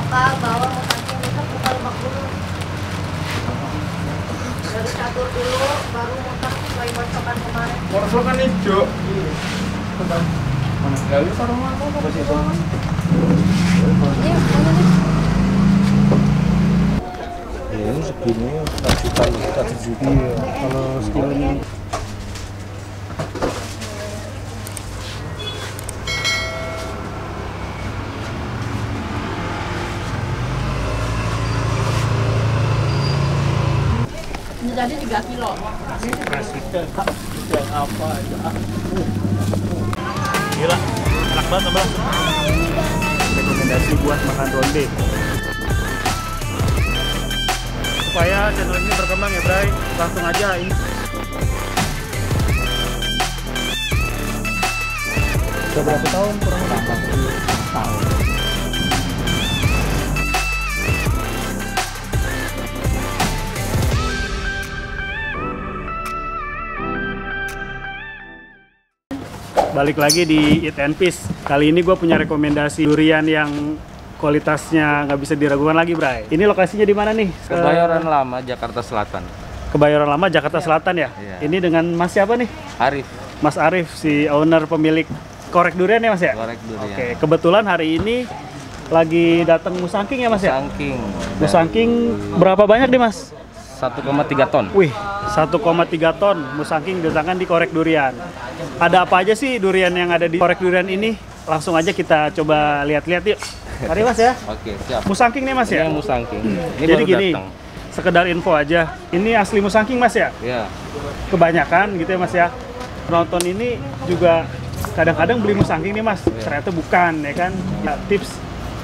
lokal bawah mau saking kita buka Lebak dulu. Dari catur dulu baru mutak mulai bocokan kemarin. Porsel kan hijau. Mana sekali sarung aku apa sih itu? Ini mana nih? Ini segini 4 juta, 1 juta. Iya, kalau sekilonya. Ini tadi 3 kilo. Presiden apa aja. Gila, enak banget abang. Rekomendasi buat makan ronde. Supaya channel ini berkembang ya Bray, langsung aja ini. Sudah berapa tahun kurang lebih? 40 tahun. Balik lagi di Eat and Peace. Kali ini gue punya rekomendasi durian yang kualitasnya nggak bisa diragukan lagi, Bray. Ini lokasinya di mana nih? Kebayoran Lama, Jakarta Selatan. Kebayoran Lama, Jakarta Selatan ya? Iya. Ini dengan Mas siapa nih? Arif, Mas Arif, si owner pemilik Korek Durian ya Mas ya? Korek Durian. Oke, kebetulan hari ini lagi datang Musangking ya Mas ya? Musangking. Musangking berapa banyak nih Mas? 1,3 ton. Wih, 1,3 ton Musangking datangkan di Korek Durian. Ada apa aja sih durian yang ada di Korek Durian ini? Langsung aja kita coba lihat-lihat yuk. Mari Mas ya. Oke, siap. Musangking nih Mas ya? Ini Musangking. Ini Jadi baru gini, datang. sekedar info aja. Ini asli Musangking Mas ya? Ya. Kebanyakan gitu ya Mas ya. Penonton ini juga kadang-kadang beli Musangking nih Mas. Ternyata bukan ya kan. Ya, tips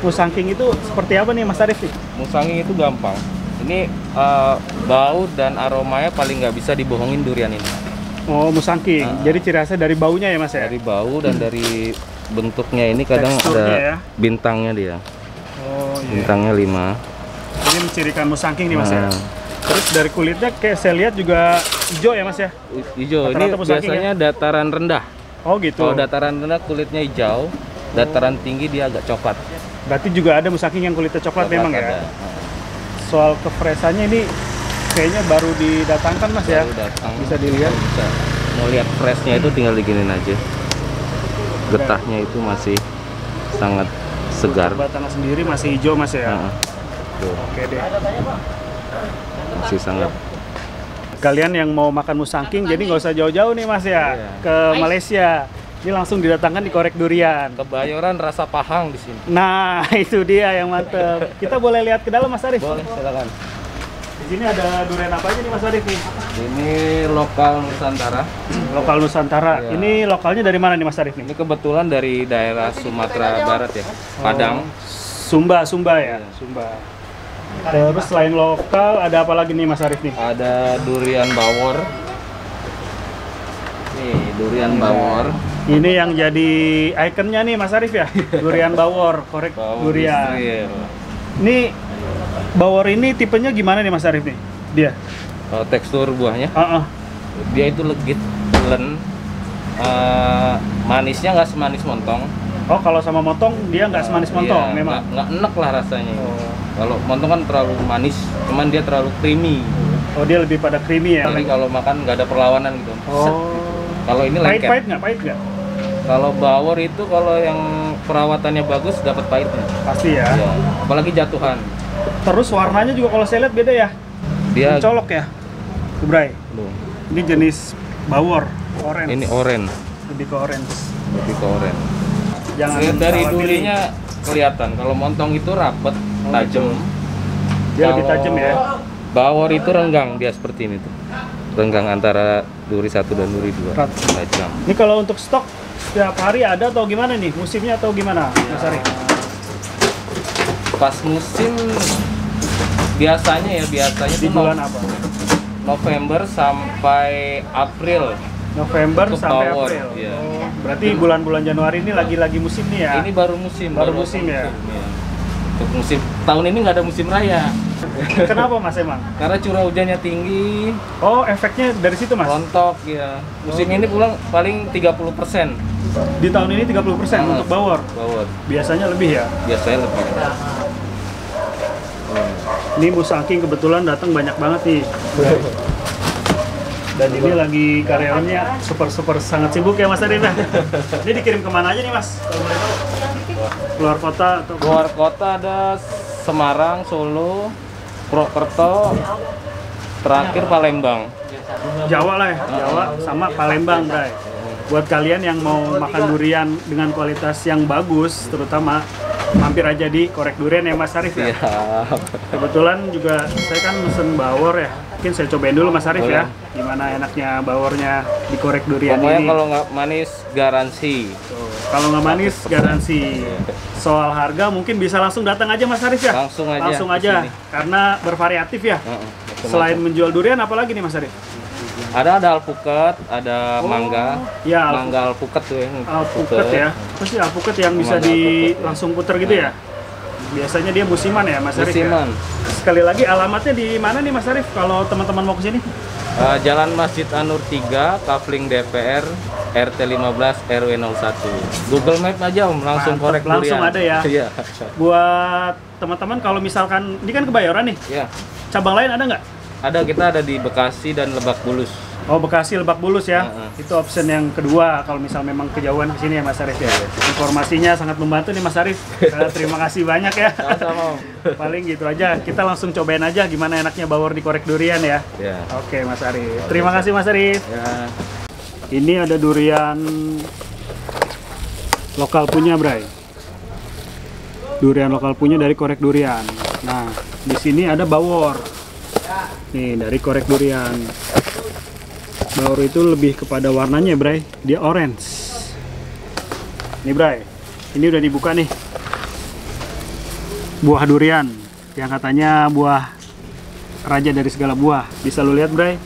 Musangking itu seperti apa nih Mas Arif nih? Musangking itu gampang. Ini bau dan aromanya paling nggak bisa dibohongin durian ini. Oh, Musangking. Jadi ciri khasnya dari baunya ya Mas ya? Dari bau dan dari bentuknya ini kadang Teksturnya ada ya? bintangnya dia. Oh iya. Bintangnya 5. Ini mencirikan Musangking nih Mas ya? Nah. Terus dari kulitnya kayak saya lihat juga hijau ya Mas ya? Hijau. Ini Rata-rata Musangking biasanya dataran rendah. Oh gitu. Kalau dataran rendah kulitnya hijau, dataran tinggi dia agak coklat. Berarti juga ada Musangking yang kulitnya coklat memang ya? ada. Soal kefreshannya ini kayaknya baru didatangkan Mas ya? Baru datang. Bisa dilihat. Bisa. Mau lihat freshnya itu tinggal diginin aja. Getahnya itu masih sangat segar. Batangnya sendiri masih hijau Mas ya? Nah, tuh, Oke deh. masih sangat. Kalian yang mau makan Musangking jadi nggak usah jauh-jauh nih Mas ya? Iya. Ke Malaysia. Ini langsung didatangkan di Korek Durian. Kebayoran rasa Pahang di sini. Nah, itu dia yang mantep. Kita boleh lihat ke dalam Mas Arif? Boleh, silakan. Di sini ada durian apa aja nih Mas Arif nih? Ini lokal Nusantara. Lokal Nusantara. Iya. Ini lokalnya dari mana nih Mas Arif nih? Ini kebetulan dari daerah Sumatera Barat ya, Padang. Sumba ya? Sumba. Terus selain lokal ada apa lagi nih Mas Arif nih? Ada durian bawor. Nih, durian bawor. Ini yang jadi ikonnya nih Mas Arif ya? Durian bawor, Korek Bawor Durian. Israel. Ini bawor ini tipenya gimana nih Mas Arif nih? Dia? Tekstur buahnya, Heeh. dia itu legit, len. Manisnya nggak semanis montong. Oh, kalau sama montong dia nggak semanis montong Iya, memang. nggak enak lah rasanya. Oh. Kalau montong kan terlalu manis, cuman dia terlalu creamy. Oh, dia lebih pada creamy ya? Tapi kalau makan nggak ada perlawanan gitu. Set, Oh. gitu. Kalau ini lengket. Pahit nggak? Pahit nggak? Kalau bawor itu kalau yang perawatannya bagus dapat pahitnya. Pasti ya. Ya, apalagi jatuhan. Terus warnanya juga kalau saya lihat beda ya? Dia Mencolok ya? Bray. Loh, Ini jenis bawor, orange. ini oranye, Lebih ke orange. lebih ke oranye. Jangan Lihat dari salah pilih. durinya kelihatan. Kalau montong itu rapet, tajam. Dia lebih Kalau tajam ya. Bawor itu renggang, dia seperti ini tuh. Renggang antara duri 1 dan duri 2. Rat. Tajam. Ini kalau untuk stok setiap hari ada atau gimana nih? Musimnya atau gimana, Mas Ari? Pas musim biasanya Di tuh bulan apa? November sampai April. November Untuk sampai bawor, April. iya. Oh, berarti bulan-bulan Januari ini lagi musim nih ya? Ini baru musim. Baru musim ya? Iya. Untuk musim tahun ini nggak ada musim raya. Kenapa Mas emang? Karena curah hujannya tinggi, Oh, efeknya dari situ Mas? rontok ya. Musim ini pulang paling 30%. Di tahun ini 30% untuk bawor. Bawor. Biasanya lebih ya? Biasanya lebih. Ini Musangking kebetulan datang banyak banget nih. Dan ini lagi karyawannya super sangat sibuk ya Mas Arif ya. Ini dikirim kemana aja nih Mas? Kalau boleh tahu? Keluar kota atau? Luar kota ada Semarang, Solo, Purwokerto, terakhir Palembang. Jawa lah ya, Jawa sama Palembang, Bray. Buat kalian yang mau makan durian dengan kualitas yang bagus, terutama mampir aja di Korek Durian ya Mas Arif ya. Kebetulan juga saya kan mesen bawor ya. Mungkin saya cobain dulu Mas Arif ya. Gimana enaknya bawornya di Korek Durian Pokoknya ini. kalau nggak manis garansi. Tuh, kalau nggak manis garansi. Soal harga mungkin bisa langsung datang aja Mas Arif ya. Langsung aja. Langsung aja. Karena bervariatif ya. Selain menjual durian apalagi nih Mas Arif? Ada alpukat, ada mangga. Ya, mangga alpukat tuh yang alpukat ya. Apa sih alpukat yang bisa langsung puter gitu ya? Biasanya dia musiman ya Mas Arif ya? Musiman. Sekali lagi alamatnya di mana nih Mas Arif kalau teman-teman mau ke sini? Jalan Masjid An-Nur 3, Kafling DPR, RT 15 RW 01. Google Map aja Om, langsung Mantap, Korek Durian. langsung ada ya. Iya. Buat teman-teman kalau misalkan ini kan Kebayoran nih. Iya. Cabang lain ada nggak? Ada, kita ada di Bekasi dan Lebak Bulus. Oh, Bekasi Lebak Bulus ya. Itu option yang kedua kalau misal memang kejauhan ke sini ya Mas Arif ya. Informasinya sangat membantu nih Mas Arif. Terima kasih banyak ya. Sama-sama. Paling gitu aja. Kita langsung cobain aja gimana enaknya bawor di Korek Durian ya. Ya. Oke Mas Arif. Terima kasih Mas Arif. Ya. Ini ada durian lokal punya, Bray. Durian lokal punya dari Korek Durian. Nah, di sini ada bawor. Nih, dari Korek Durian. Bawor itu lebih kepada warnanya, Bray. Dia orange. Nih, Bray. Ini udah dibuka nih. Buah durian yang katanya buah raja dari segala buah. Bisa lu lihat, Bray.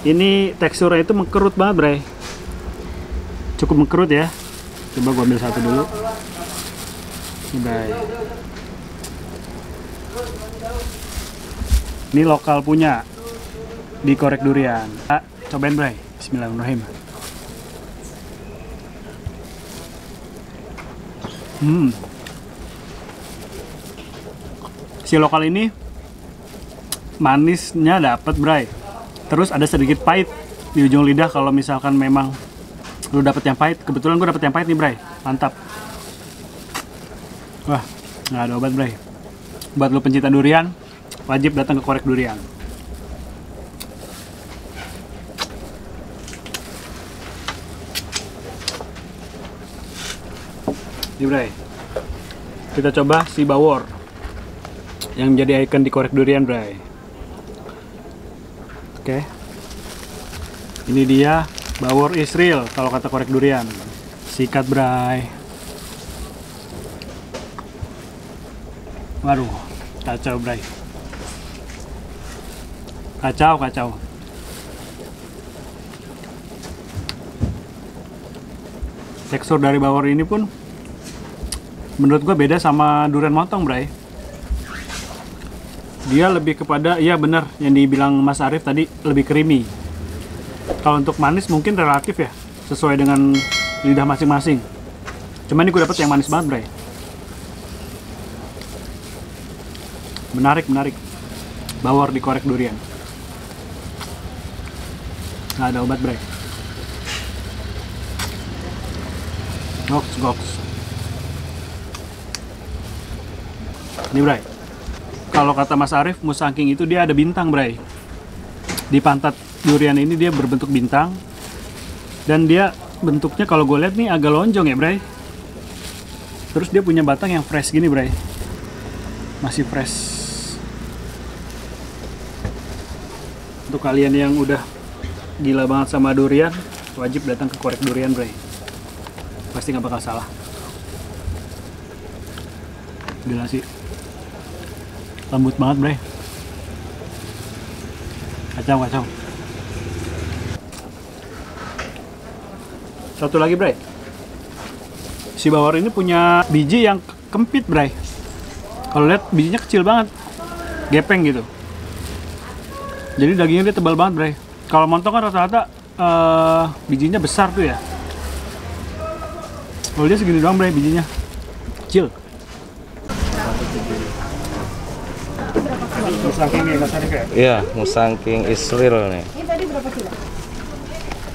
Ini teksturnya itu mengkerut banget, Bray. Cukup mengkerut ya. Coba gua ambil satu dulu. Ini, Bray. Ini lokal punya di Korek Durian. Cobain, Bray. Bismillahirrahmanirrahim. Si lokal ini manisnya dapat, Bray. Terus ada sedikit pahit di ujung lidah kalau misalkan memang lu dapet yang pahit. Kebetulan gue dapet yang pahit nih, Bray. Mantap. Wah, nggak ada obat, Bray. Buat lu pencinta durian, wajib datang ke Korek Durian. Nih, Bray. Kita coba si bawor yang menjadi ikon di Korek Durian, Bray. Oke. Ini dia bawor Israel kalau kata Korek Durian. Sikat, Bray. Waduh, kacau, Bray. Kacau. Tekstur dari bawor ini pun menurut gua beda sama durian montong, Bray. Dia lebih kepada, iya bener yang dibilang Mas Arif tadi, lebih creamy. Kalau untuk manis mungkin relatif ya, sesuai dengan lidah masing-masing. Cuman ini gue dapet yang manis banget, Bray. Menarik. Bawor di Korek Durian. Nggak ada obat, Bray. Goks. Ini, Bray. Kalau kata Mas Arif, Musangking itu dia ada bintang, Bray. Di pantat durian ini dia berbentuk bintang. Dan dia bentuknya kalau gue lihat nih agak lonjong ya, Bray. Terus dia punya batang yang fresh gini, Bray. Masih fresh. Untuk kalian yang udah gila banget sama durian, wajib datang ke Korek Durian, Bray. Pasti nggak bakal salah. Gila sih. Lembut banget, Bray. Kacau. Satu lagi, Bray. Si bawor ini punya biji yang kempit, Bray. Kalau lihat bijinya kecil banget. Gepeng gitu. Jadi dagingnya dia tebal banget, Bray. Kalau montong kan rata-rata bijinya besar tuh ya. Kalau dia segini doang, Bray, bijinya. Kecil. Musang King nih Mas Arif ya? Iya, Musang King Israel nih. Ini tadi berapa kilo?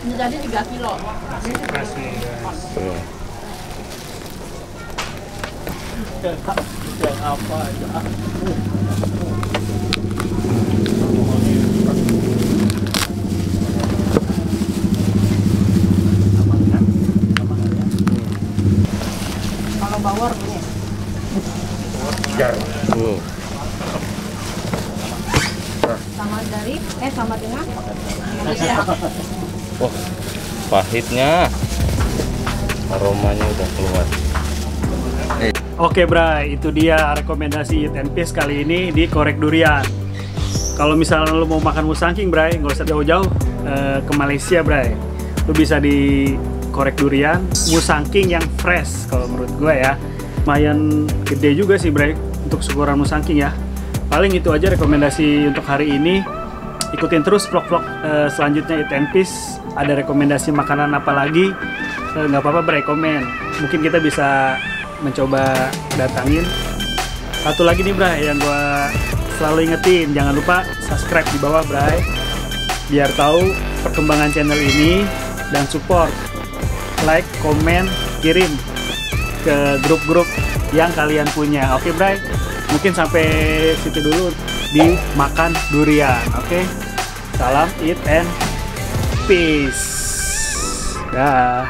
Ini tadi 3 kilo. Fresh nih guys. Tuh. Apa aja? Kalau bawor ini. Tuh. Sama dari sama dengan Wah, pahitnya. Aromanya udah keluar. Oke Bray, itu dia rekomendasi Eat and Peace kali ini di Korek Durian. Kalau misalnya lo mau makan Musang King Bray, nggak usah jauh-jauh ke Malaysia Bray. Lo bisa di Korek Durian, Musang King yang fresh kalau menurut gue ya. Lumayan gede juga sih Bray untuk ukuran Musang King ya. Paling itu aja rekomendasi untuk hari ini. Ikutin terus vlog-vlog selanjutnya Eat and Peace. Ada rekomendasi makanan apa lagi? Nggak apa-apa berekomen. Mungkin kita bisa mencoba datangin. Satu lagi nih Bray yang gua selalu ingetin, jangan lupa subscribe di bawah Bray biar tahu perkembangan channel ini dan support, like, komen, kirim ke grup-grup yang kalian punya. Oke Bray, mungkin sampai situ dulu di Makan Durian. Oke, salam Eat and Peace. Dah.